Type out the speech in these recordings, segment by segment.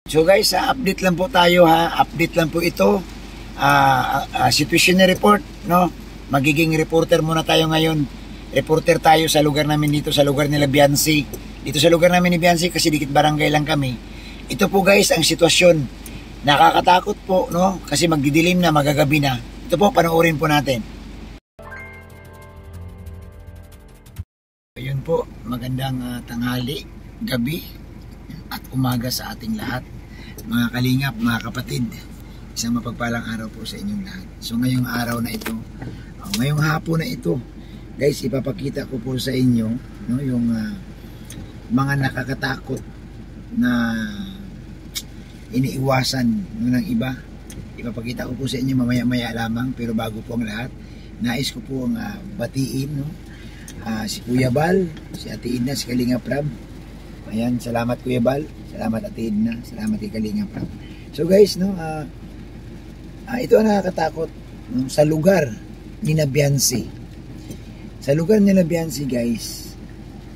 So guys, update lang po tayo ha. Update lang po ito. Situation report, no? Magiging reporter muna tayo ngayon. Reporter tayo sa lugar namin dito, sa lugar nila Biansi. Dito sa lugar namin ni Biansi kasi dikit barangay lang kami. Ito po guys ang sitwasyon. Nakakatakot po, no? Kasi magdidilim na, magagabi na. Ito po, panoorin po natin. Ayun po, magandang tanghali, gabi at umaga sa ating lahat. Mga kalingap, mga kapatid, isang mapagpalang araw po sa inyong lahat. So ngayong araw na ito, ngayong hapon na ito, guys, ipapakita ko po sa inyo, no, yung mga nakakatakot na iniiwasan ng iba. Ipapakita ko po sa inyo mamaya-maya lamang, pero bago po ang lahat, nais ko po ang batiin, no? Si Kuya Bal, si Ate Edna, si Kalinga Prab. Ayan, salamat Kuya Bal, salamat Ate Edna, salamat kay Kalinga Prab. So guys, no, ito ang nakakatakot, no, sa lugar ni Biansi. Sa lugar ni Biansi guys,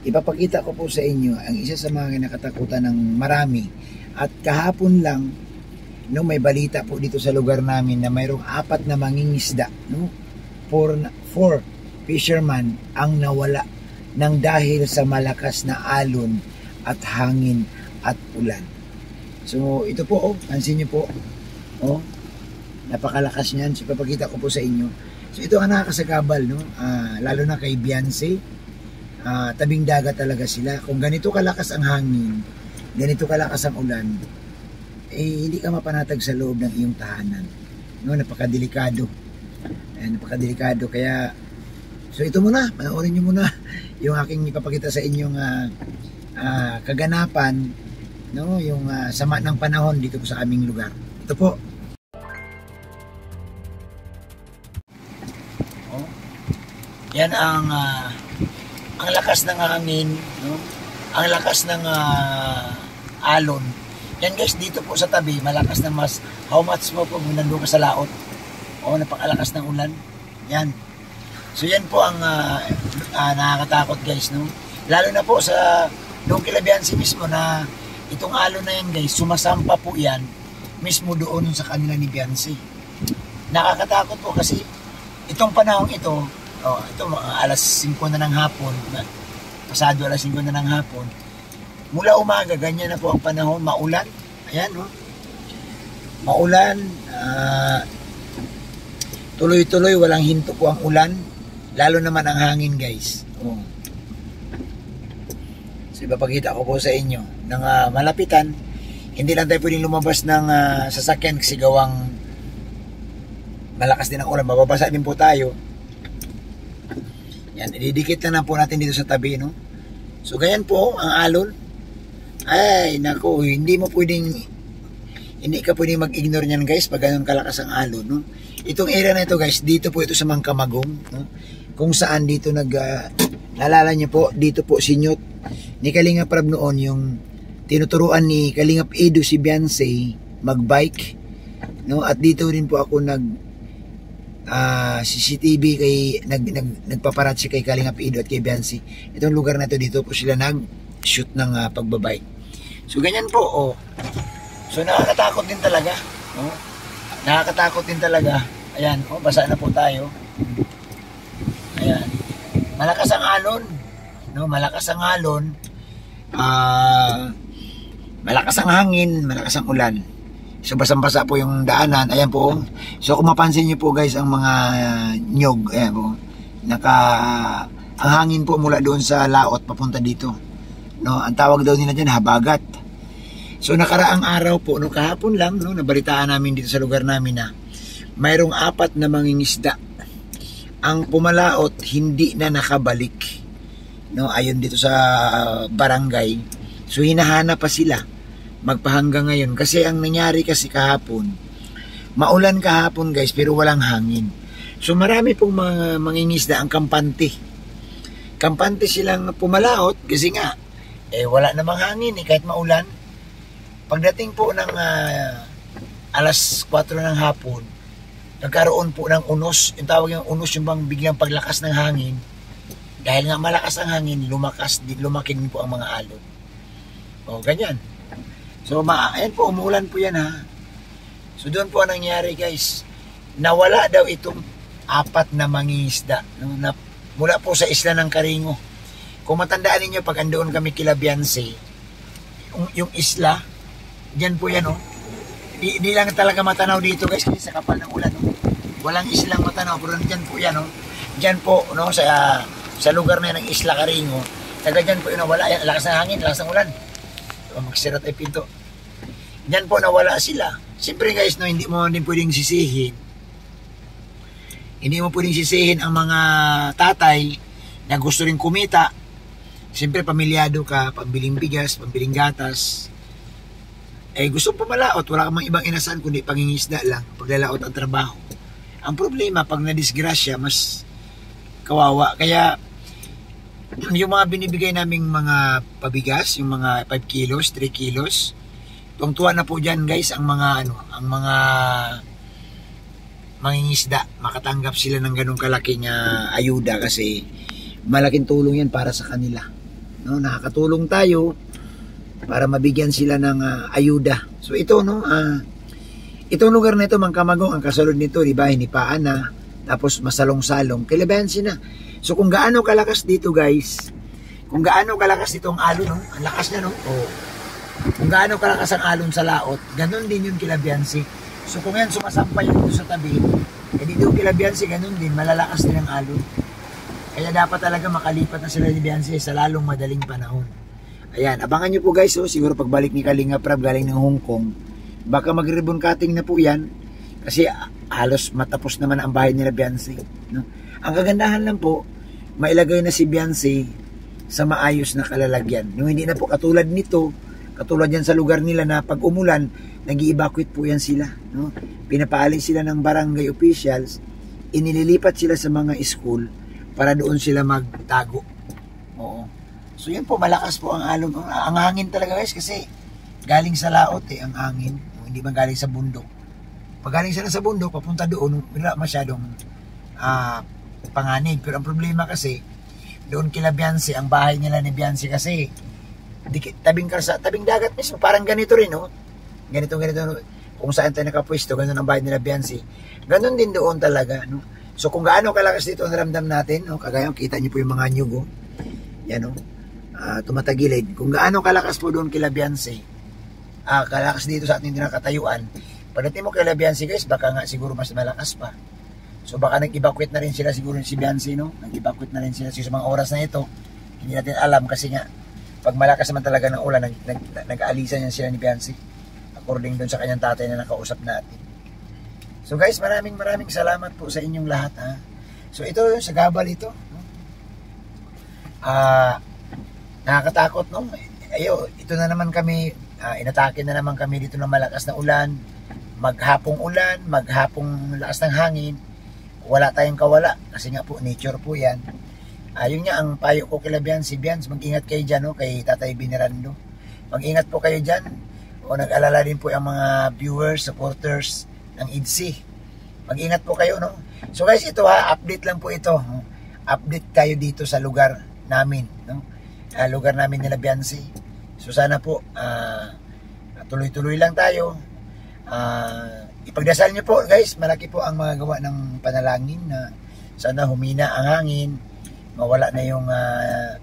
ipapakita ko po sa inyo ang isa sa mga nakatakutan ng marami. At kahapon lang, no, may balita po dito sa lugar namin na mayroong 4 na mangingisda, no? 4 fisherman ang nawala ng dahil sa malakas na alon at hangin at ulan. So ito po, pansin niyo po, napakalakas niyan. So ipapakita ko po sa inyo. So ito ang nakakasagabal, no? Lalo na kay Biansi, tabing dagat talaga sila. Kung ganito kalakas ang hangin, ganito kalakas ang ulan, hindi ka mapanatag sa loob ng iyong tahanan, no? Napakadelikado. Napakadelikado. Kaya so ito muna, panoorin nyo muna yung aking ipapakita sa inyong kaganapan, no? Yung sama ng panahon dito po sa aming lugar. Ito po. Yan ang lakas ng hangin, no? Ang lakas ng alon. Yan guys, dito po sa tabi, malakas na how much mo po nandun ka sa laot. Napakalakas ng ulan. Yan. So yan po ang nakakatakot guys, no? Lalo na po sa doon kila Biansi mismo na itong alon na yan guys, sumasampa po yan mismo doon sa kanila ni Biansi. Nakakatakot po kasi itong panahon ito, ito alas 5 na ng hapon, pasado alas 5 na ng hapon, mula umaga, ganyan na po ang panahon, maulan. Ayan, no? Maulan, tuloy-tuloy, walang hinto po ang ulan, lalo naman ang hangin guys. So ipapakita ko po sa inyo ng malapitan. Hindi lang tayo pwedeng lumabas ng sasakyan kasi gawang malakas din ang ulan, mababasa din po tayo. Yan, ididikit na po natin dito sa tabi, no? So ganyan po ang alon. Ay nako, hindi ka pwedeng mag-ignore niyan guys pag ganun kalakas ang alon, no? Itong area na ito guys, dito po ito sa Mangkamagong, no? Kung saan dito naalala niyo po, dito po sinyot ni Kalinga Prab noon, yung tinuturuan ni Kalingap Edu si Biansi magbike, no? At dito rin po ako CCTV nagpaparatsi kay Kalingap Edu at kay Biansi. Itong lugar na ito, dito po sila nag-shoot ng pagbabike. So ganyan po, So nakakatakot din talaga, no? Nakakatakot din talaga. Ayan, basa na po tayo. Ayan. Malakas ang alon, no? Malakas ang alon. Malakas ang hangin, malakas ang ulan. So basang-basa po yung daanan. Ayan po. So kung mapansin niyo po guys ang mga nyog, ayan po. Ang hangin po mula doon sa laot papunta dito. No, ang tawag daw nila diyan habagat. So nakaraang araw po, no, kahapon lang, no, nabalitaan namin dito sa lugar namin na mayroong 4 na mangingisda. Ang pumalaot hindi na nakabalik. No, ayon dito sa barangay. So hinahanap pa sila magpahanggang ngayon kasi ang nangyari kasi kahapon, maulan kahapon guys pero walang hangin. So marami pong mga mangingisda ang kampante silang pumalaot kasi nga wala namang hangin kahit maulan. Pagdating po ng alas 4 ng hapon, nagkaroon po ng unos. Yung tawag yung unos, yung bang biglang paglakas ng hangin. Dahil nga malakas ang hangin, lumaki din po ang mga alon. Ganyan. So, ayan po, umuulan po yan ha. So, doon po ang nangyari guys. Nawala daw itong 4 na mangingisda. No, na, mula po sa isla ng Caringo. Kung matandaan ninyo, pag andoon kami kila Beyonce, yung isla, dyan po yan, oh. Hindi lang talaga matanaw dito guys, kasi sa kapal ng ulan, oh. Walang islang matanaw, pero dyan po yan, oh. Dyan po, no, sa lugar na yan ng Isla Caringo, taga dyan po yun, nawala yan, lakas ng hangin, lakas ng ulan. So, magsira tayo pinto. Dyan po nawala sila. Siyempre guys, no, hindi mo din pwedeng sisihin. Hindi mo pwedeng sisihin ang mga tatay na gusto rin kumita. Siyempre, pamilyado ka, pambiling bigas, pambiling gatas. Eh, gusto pumalaot, wala kang ibang inasahan kundi pangingisda lang, paglalaot ang trabaho. Ang problema, pag nadisgrasya, mas kawawa. Kaya, yung mga binibigay naming mga pabigas, yung mga 5 kilos, 3 kilos, tuwang-tuwa na po dyan guys, ang mga mangingisda, makatanggap sila ng ganong kalaking ayuda kasi malaking tulong yan para sa kanila. No, nakakatulong tayo para mabigyan sila ng ayuda. So ito, no, itong lugar na ito, Mangkamagong, ang kasunod nito, di ba, hinipaan na, tapos masalong-salong, Kilabiansi na. So kung gaano kalakas dito guys, kung gaano kalakas dito ang alon, no, ang lakas niya, no, oh. Kung gaano kalakas ang alon sa laot, ganun din yung Kilabiansi. So kung yan sumasampay yung sa tabi, eh dito yung Kilabiansi, ganun din, malalakas din ang alon. Kaya dapat talaga makalipat na sila ni Beyonce sa lalong madaling panahon. Ayan, abangan nyo po guys, oh, siguro pagbalik ni Kalinga Prab galing ng Hong Kong, baka mag-ribbon cutting na po yan. Kasi halos matapos naman ang bahay nila Beyonce. No? Ang kagandahan lang po, mailagay na si Beyonce sa maayos na kalalagyan. Yung hindi na po katulad nito, katulad yan sa lugar nila na pag umulan, nag-i-evacuate po yan sila. No? Pinapaalin sila ng barangay officials, inililipat sila sa mga school, para doon sila magtago. Oo. So yun po, malakas po ang alon. Ang hangin talaga guys, kasi galing sa laot ang hangin. Hindi man galing sa bundok. Pag galing sila sa bundok, papunta doon, wala masyadong panganib. Pero ang problema kasi, doon kila Beyonce, ang bahay nila ni Beyonce kasi, tabing dagat mismo, parang ganito rin, no? Ganito, kung saan tayo nakapwesto, ganun ang bahay nila Beyonce. Ganun din doon talaga, no? So kung gaano kalakas dito ang ramdam natin, no, kagaya kita niyo po yung mga nyugo, yan, no, tumatagilid. Kung gaano kalakas po doon kila Beyonce, kalakas dito sa ating nakatayuan, pagdating mo kila Beyonce guys, baka nga siguro mas malakas pa. So baka nag-evacuate na rin sila siguro si Beyonce, no, nag-evacuate na rin sila sa mga oras na ito. Hindi natin alam kasi nga, pag malakas naman talaga ng ulan, nag-aalisan yan sila ni Beyonce, according doon sa kanyang tatay na nakausap natin. So guys, maraming salamat po sa inyong lahat. So ito yung sa gabal ito. Nakakatakot, no? Ayo, ito na naman kami, inatake na naman kami dito ng malakas na ulan. Maghapong ulan, maghapong lakas ng hangin. Wala tayong kawala kasi nga po nature po 'yan. Yun nga ang payo ko kay Beyonce, mag-ingat kayo diyan, no, kay Tatay Binirando. Mag-ingat po kayo diyan. O nag-alala din po ang mga viewers, supporters ng EDC. Mag-ingat po kayo, no? So guys, ito update lang po ito. Update tayo dito sa lugar namin, no? Lugar namin nila Beyonce. So sana po tuloy-tuloy lang tayo. Ipagdasal niyo po, guys. Malaki po ang magagawa ng panalangin na sana humina ang hangin, mawala na yung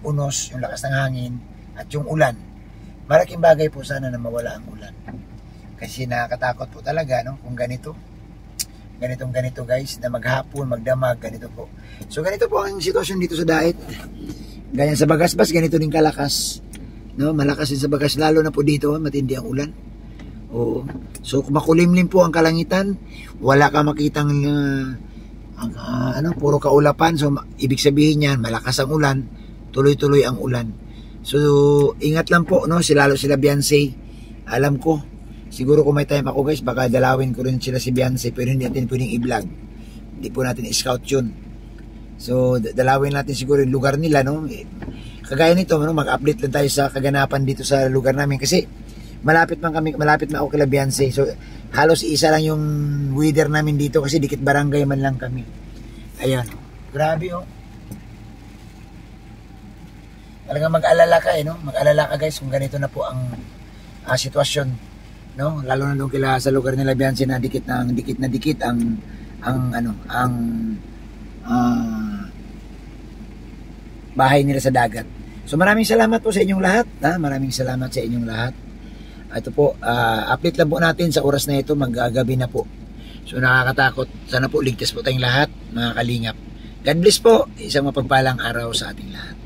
unos, yung lakas ng hangin at yung ulan. Malaking bagay po sana na mawala ang ulan. Kasi nakakatakot po talaga, no? Kung ganito guys, na maghapon, magdamag, ganito po. So ganito po ang sitwasyon dito sa Daet. Ganyan sa Bagasbas, ganito din kalakas. No? Malakas din sa Bagas, lalo na po dito, matindi ang ulan. Oo. So makulimlim po ang kalangitan, wala ka makitang puro kaulapan. So ibig sabihin niyan, malakas ang ulan, tuloy-tuloy ang ulan. So ingat lang po, no? Lalo sila Beyonce. Alam ko, siguro kung may time ako guys, baka dalawin ko rin sila si Beyonce, pero hindi natin pwedeng i-vlog. Hindi po natin i-scout yun. So, dalawin natin siguro yung lugar nila, no? Kagaya nito, no? Mag-update lang tayo sa kaganapan dito sa lugar namin. Kasi, malapit na ako kila Beyonce. So, halos isa lang yung weather namin dito kasi dikit barangay man lang kami. Ayan. Grabe, oh. Talagang mag-alala ka, no? Mag-alala ka guys kung ganito na po ang sitwasyon, no? Lalo na doon kila sa lugar nila Biansi na dikit na dikit ang bahay nila sa dagat. So maraming salamat po sa inyong lahat, maraming salamat sa inyong lahat. Ito po, update lang po natin sa oras na ito, mag-gabi na po. So nakakatakot, sana po ligtas po tayong lahat, mga kalingap. God bless po, isang mapagpalang araw sa ating lahat.